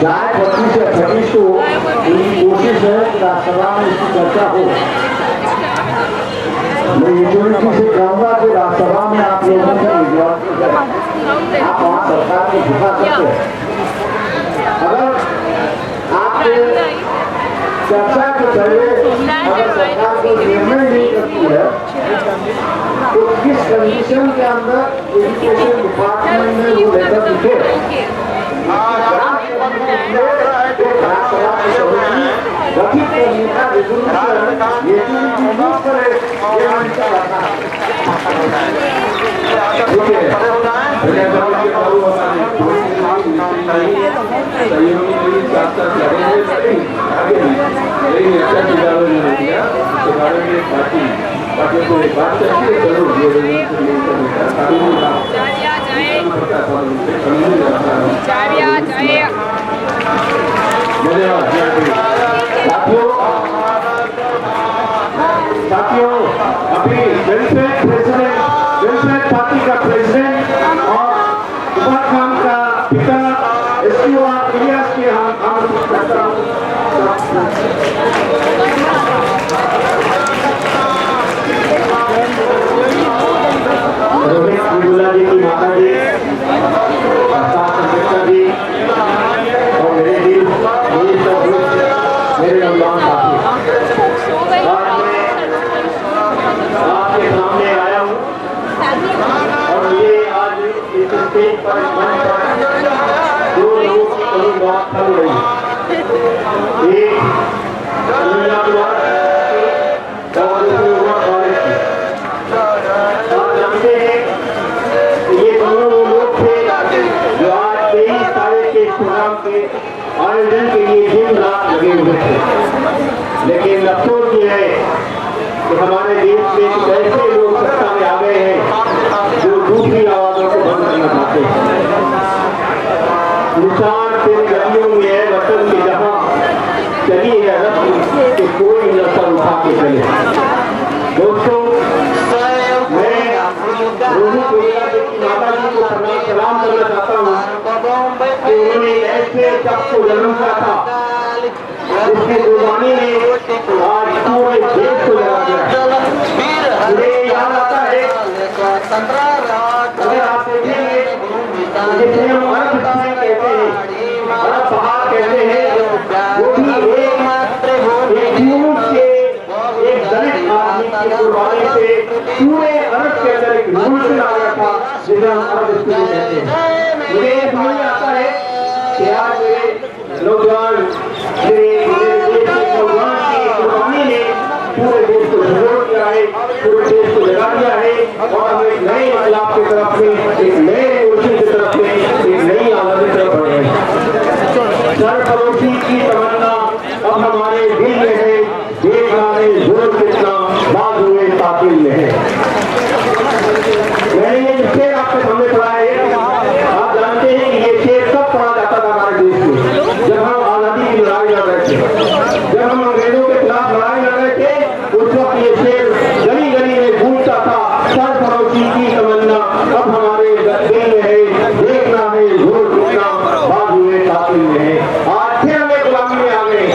चाहे 25 या 26 को उनकी कोशिश है कि राज्यसभा में इसकी चर्चा हो। मैं यूनिवर्सिटी से कहूँगा कि राज्यसभा में आप लोगों से आप वहाँ सरकार को झुका सकते हैं। अगर आपके चर्चा के पहले अगर सरकार को निर्णय नहीं करती है तो किस कंडीशन के अंदर एजुकेशन डिपार्टमेंट में वो लेटर लिखे गठित करने का रेजोल्यूशन ये करे ये हमसे रहता है। ठीक है साथियों अभी वेलफेयर पार्टी का प्रेसिडेंट और उमर खान का पिता एसपीओ इलियास के हम आमंत्रित करता हूं। रोहित बिरुला जी की माता जी, अम्बेडकर जी और मेरे दिल मेरे अल्लाह साथी, आज मैं आपके सामने आया हूँ और ये आज इस स्टेज पर दो लोगों की कड़ी बात चल रही है। एक आप जानते हैं ये दोनों लोग थे जो आज 23 तारीख के प्रोग्राम के आयोजन के लिए दिन रात लगे हुए थे। लेकिन अफसोस ये है कि हमारे देश में कुछ ऐसे लोग सत्ता में आ गए हैं जो दूसरी आवाजों को बंद करना चाहते हैं। निशान तेरे गलियों में है वतन के जहां चली है रस्म कि कोई नस्ल उठा के चले। दोस्तों मैं रोहित बिरुला जी की माता जी को सलाम करना चाहता हूँ कि उन्होंने ऐसे शख्स को जन्म दिया था जिसकी कुर्बानी ने आज पूरे देश को जगा दिया। मुझे याद आता है अगर आप देखेंगे जिसे हम अरब कहते हैं, अरब पहाड़ कहते हैं, वो भी एक यूरोप के एक दलित आदमी की कुर्बानी से पूरे अरब के अंदर एक रिवॉल्यूशन आ गया था जिसे हम अरब कहते हैं। मुझे समझ में आता है कि आज मेरे नौजवान कुर्बानी ने पूरे देश को झंझोड़ दिया है, पूरे देश को जगा दिया है और हम एक नए इनकलाब की तरफ में, एक नए रेवोल्यूशन की तरफ में, एक नई आज़ादी की तरफ बढ़ रहे हैं। सरफरोशी की तमन्ना अब हमारे दिल में है, देखना है जोर कितना बात हुए ताकिल में है। मैंने ये शेर आपके सामने पढ़ा है। आप जानते हैं कि ये शेर कब पढ़ा जाता था हमारे देश में, जब हम आज़ादी की लड़ाई लड़ रहे थे, जब हम अंग्रेजों के खिलाफ लड़ाई लड़ रहे थे, उस वक्त ये शेर गली गली में गूंजता था। सरफरोशी की तमन्ना अब हमारे दिल में है, देखना है जोर कितना बात हुए ताकिल में है। आज फिर हम एक गुलामी में आ गए।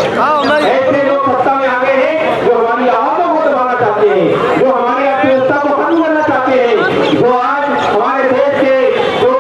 ऐसे लोग सत्ता में आ गए हैं जो हमारी आवाज़ों को दबाना चाहते हैं, जो हमारी अर्थव्यवस्था को खत्म करना चाहते हैं, जो आज हमारे देश के जो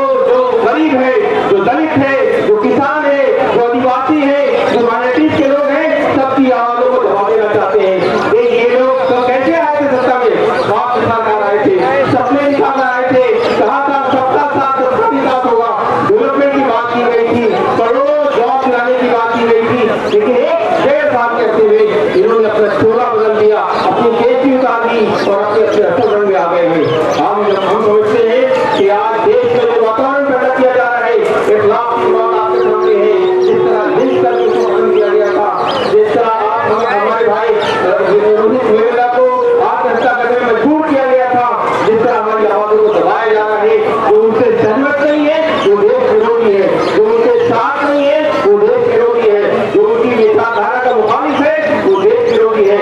गरीब है, जो दलित है, जो किसान है, जो आदिवासी है, जो माइनॉरिटीज के लोग हैं, सबकी आवाज़ों को दबा देना चाहते हैं। ये लोग तो कैसे आए थे सत्ता में? बाप दिखा कर आए थे, सपने दिखा कर आए थे, कहा था सबका साथ सबका विकास होगा, डेवलपमेंट की बात की गई थी, करोड़ों जॉब दिलाने की बात की गई थी। लेकिन 1-1.5 साल कहते हुए इन्होंने अपना चोला बदल दिया, अपनी केसी उतार दी और अपने असल रंग में आ गए हैं। हम समझते हैं कि आज देश में जो वातावरण पैदा किया जा रहा है, एक लाख की बात आपके सामने है। जिस तरह लिंक करके उसको खत्म किया गया था, जिस तरह आप हमारे भाई रोहित बिरुला को आत्महत्या करने में मजबूर किया गया था, जिस तरह हमारी आवाज़ों को दबाया जा रहा है, जो उनसे सहमत नहीं है वो देश विरोधी है, जो उनके साथ नहीं है वो देश विरोधी है, जो उनकी विचारधारा का मुखालिफ है वो देश विरोधी है।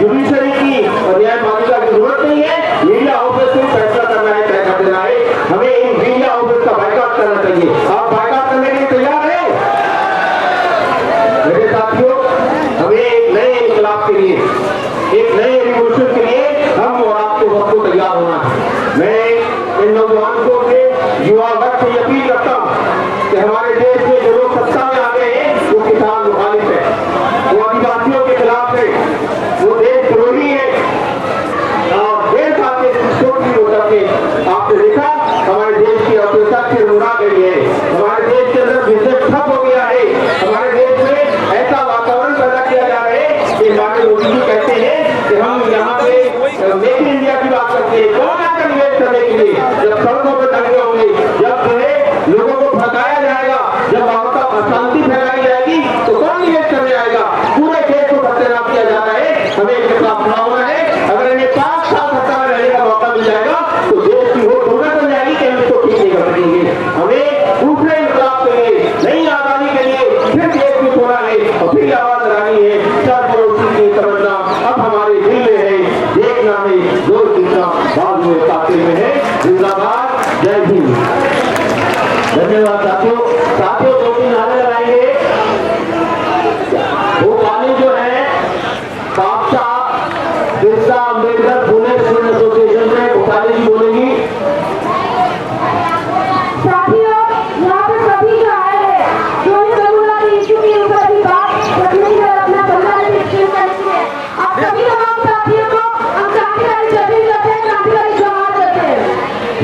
जुडिशरी की और न्यायपालिका की जरूरत नहीं है। मीडिया हाउसेस से फैसला करना है, तय कर देना है। हमें इन मीडिया हाउसेस का बायकॉट करना चाहिए। आप बायकॉट करने के लिए तैयार हैं मेरे साथियों? हमें एक नए इंकलाब के लिए, एक नए रिवॉल्यूशन के लिए हम और आपको सबको तैयार होना है। मैं इन नौजवानों से, युवा वर्ग से अपील करता हूँ कि हमारे देश में जो लोग सत्ता में आ गए हैं वो किसान मुखालिफ है, वो आदिवासियों के खिलाफ है, वो देशद्रोही है। और देश आपके छोटी होकर के आपने देखा हमारे देश की अर्थव्यवस्था से उड़ा गई है, हमारे देश के अंदर बिजनेस ठप हो गया है, हमारे देश में ऐसा वातावरण पैदा किया जा रहा है कि हमारे मोदी जी कहते हैं कि हम यहाँ पे मेक इन इंडिया की बात करते हैं। कौन आकर निवेश करने के लिए? जब सड़कों पर दंगे होंगे, जब जो है लोगों को भगाया जाएगा, जब अशांति फैलाई जाएगी तो कौन निवेश करने आएगा? पूरे देश को सत्यानाश किया जा रहा है। हमें इनके खिलाफ चुनाव होना है। अगर इन्हें 5 साल सत्ता में रहने का मौका मिल जाएगा तो देश की वो दुर्गत बन जाएगी कि हम इसको ठीक नहीं कर सकेंगे। हमें दूसरे इंकलाब के लिए, नई आजादी के लिए फिर देश में छोड़ा है और फिर आवाज लगानी है। सर्वरोसी की तमन्ना अब हमारे दिल में है, देखना है जोर कितना बाजू में ताकत में है। जिंदाबाद, जय हिंद। धन्यवाद साथियों। साथियों 2-3 नारे लगाएंगे। वो गाने जो है बादशाह बिरसा अम्बेडकर पुणे स्टूडेंट एसोसिएशन से भोपाली जी बोलेंगी। साथियों, यहाँ पे सभी जो आए हैं, जो इस रघुनाथ यीशु के ऊपर भी बात रखने और अपना बंदा शुरू करनी है। आप सभी तमाम साथियों को हम क्रांतिकारी जय करते हैं, क्रांतिकारी जोहार देते हैं।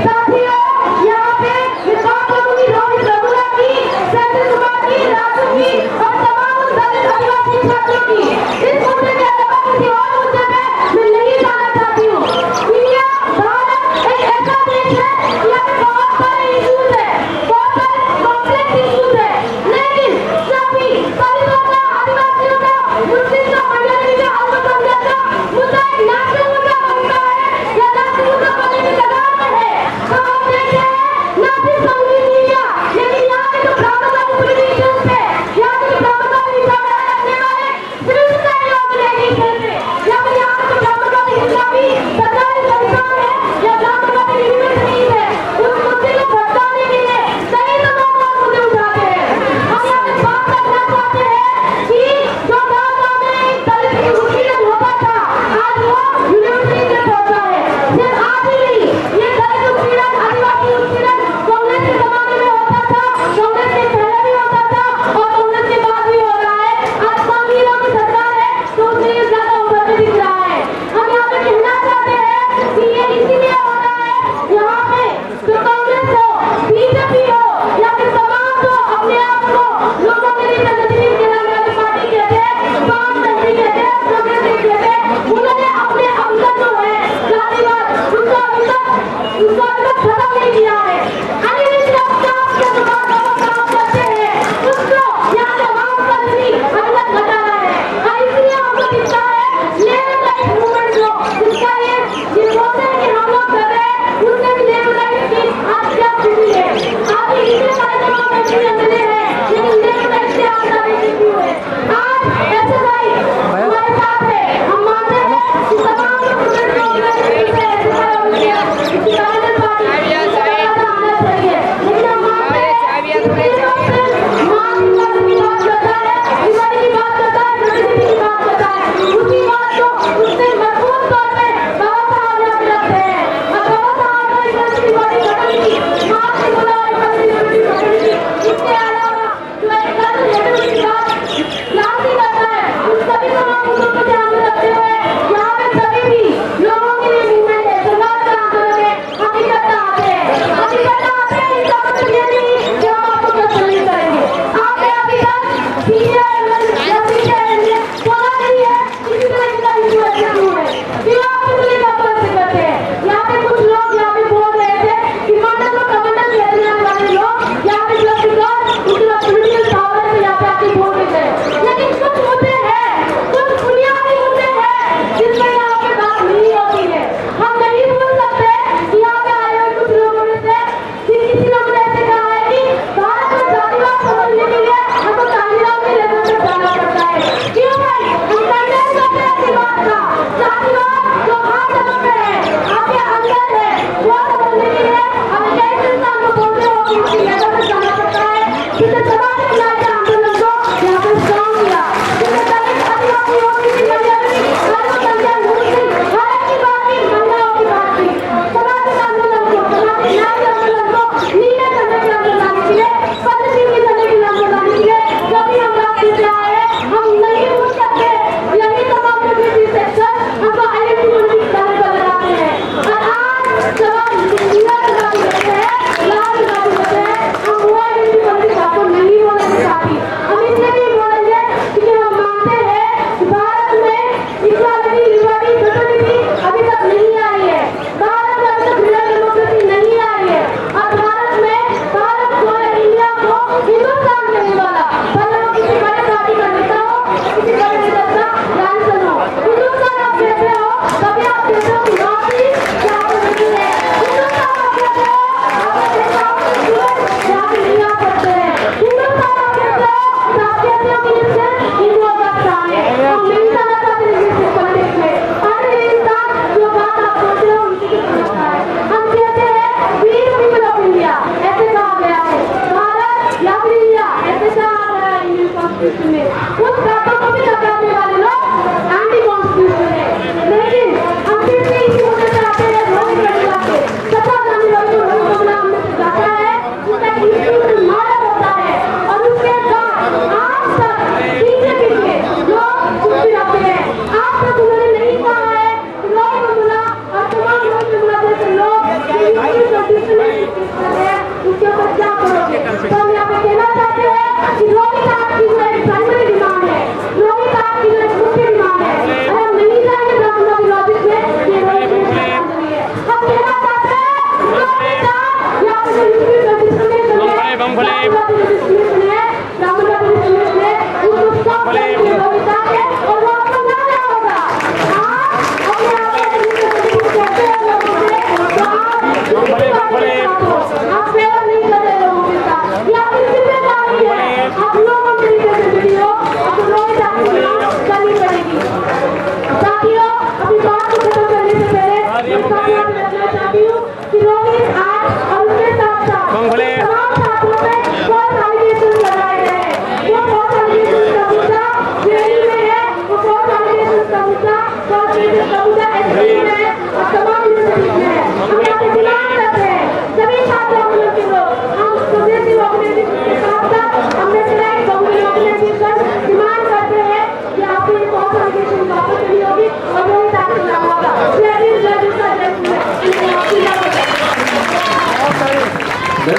साथियों, यहाँ पे रिकॉर्ड करूंगी रोहित रघुनाथ की, सैनिक कुमार की, राजू की और तमाम उन दलित आदिवासी छात्रों की। इस मुद्दे के अलावा किसी और मुद्दे में मैं नहीं जाना चाहती हूँ। इंडिया, भारत एक ऐसा देश है यहाँ पे बहुत सारे इश्यूज है, बहुत सारे कॉम्प्लेक्स इश्यूज है, लेकिन सभी दलितों का, आदिवासियों का, मुस्लिम का, माइनॉरिटी का, अल्पसंख्यक का मुद्दा एक नेशनल मुद्दा बनता है या नेशनल मुद्दा बनने की कगार पर है। तो हम देखते हैं ना सिर्फ संगीत मीडिया, लेकिन यहाँ के जो ब्राह्मण पॉलिटिशियंस है, यहाँ के जो ब्राह्मण विचार रखने वाले सिर्फ सहयोग नहीं करते, या फिर यहाँ के जो ब्राह्मण इस्लामी सरकारी संस्थान है या ब्राह्मण यूनिवर्सिटी है, उस मुद्दे को भटकाने के लिए कई तमाम और मुद्दे उठाते हैं। हम यहाँ पे बात करना चाहते हैं कि जो गाँव में दलित की उत्पीड़न होता था, आज वो यूनिवर्सिटी में पहुंचा है। सिर्फ आज ही नहीं, ये दलित उत्पीड़न, आदिवासी उत्पीड़न कांग्रेस के जमाने में होता था, कांग्रेस के पहले भी होता था और कांग्रेस के बाद भी हो रहा है। आज कांग्रेस की सरकार है तो उसमें ये ज्यादा उभरते दिख रहा है। हम यहाँ पे कहना चाहते हैं कि ये इसीलिए हो रहा है, यहाँ पे जो कांग्रेस हो, बीजेपी हो या फिर तमाम जो अपने आप को लोगों के लिए नजदीक दिलाने वाली पार्टी कहते हैं, काम नहीं कहते हैं, प्रोग्रेसिव कहते हैं, उन्होंने अपने अंदर जो है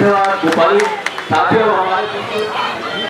धन्यवाद गोपाल साथियों।